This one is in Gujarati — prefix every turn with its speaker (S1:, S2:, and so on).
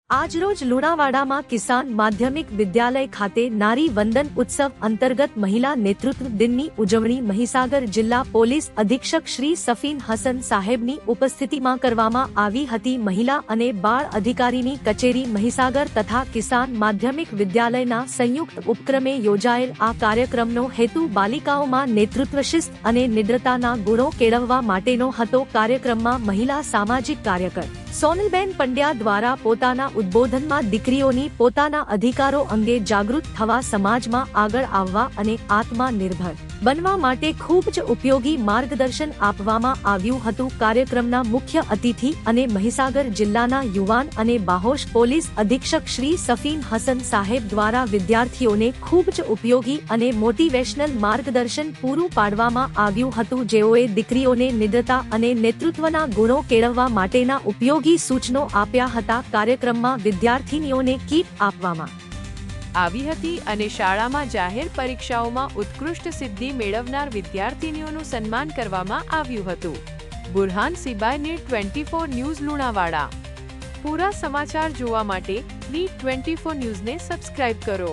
S1: આજરોજ લુણાવાડામાં કિસાન માધ્યમિક વિદ્યાલય ખાતે નારી વંદન ઉત્સવ અંતર્ગત મહિલા નેતૃત્વ દિનની ઉજવણી મહીસાગર જિલ્લા પોલીસ અધિક્ષક શ્રી સફીન હસન સાહેબની ઉપસ્થિતિમાં કરવામાં આવી હતી। મહિલા અને બાળ અધિકારીની કચેરી મહીસાગર તથા કિસાન માધ્યમિક વિદ્યાલયના સંયુક્ત ઉપક્રમે યોજાયેલ આ કાર્યક્રમનો હેતુ બાલિકાઓમાં નેતૃત્વ શિસ્ત અને નિડરતાના ગુણો કેળવવા માટેનો હતો। કાર્યક્રમમાં મહિલા સામાજિક કાર્યકર સોનલબેન પંડ્યા દ્વારા પોતાના ઉદ્બોધનમાં દીકરીઓની પોતાના અધિકારો અંગે જાગૃત થવા, સમાજમાં આગળ આવવા અને આત્મનિર્ભર બનવા માટે ખૂબ જ ઉપયોગી માર્ગદર્શન આપવામાં આવ્યું હતું। કાર્યક્રમના મુખ્ય અતિથિ અને મહીસાગર જિલ્લાના યુવાન અને બાહોશ પોલીસ અધિક્ષક શ્રી સફીન હસન સાહેબ દ્વારા વિદ્યાર્થીઓને ખૂબ જ ઉપયોગી અને મોટિવેશનલ માર્ગદર્શન પૂરું પાડવામાં આવ્યું હતું, જેઓએ દીકરીઓને નિડરતા અને નેતૃત્વના ગુણો કેળવવા માટેના ઉપયોગી સૂચનો આપ્યા હતા। કાર્યક્રમમાં વિદ્યાર્થીનીઓને કીટ આપવામાં
S2: આવી હતી અને શાળામાં જાહેર પરીક્ષાઓમાં ઉત્કૃષ્ટ સિદ્ધિ મેળવનાર વિદ્યાર્થીનીઓનું સન્માન કરવામાં આવ્યું હતું। Burhan Sibay Neat 24 news Lunawada. પૂરા સમાચાર જોવા માટે નીટ 24 ન્યૂઝને સબસ્ક્રાઇબ કરો।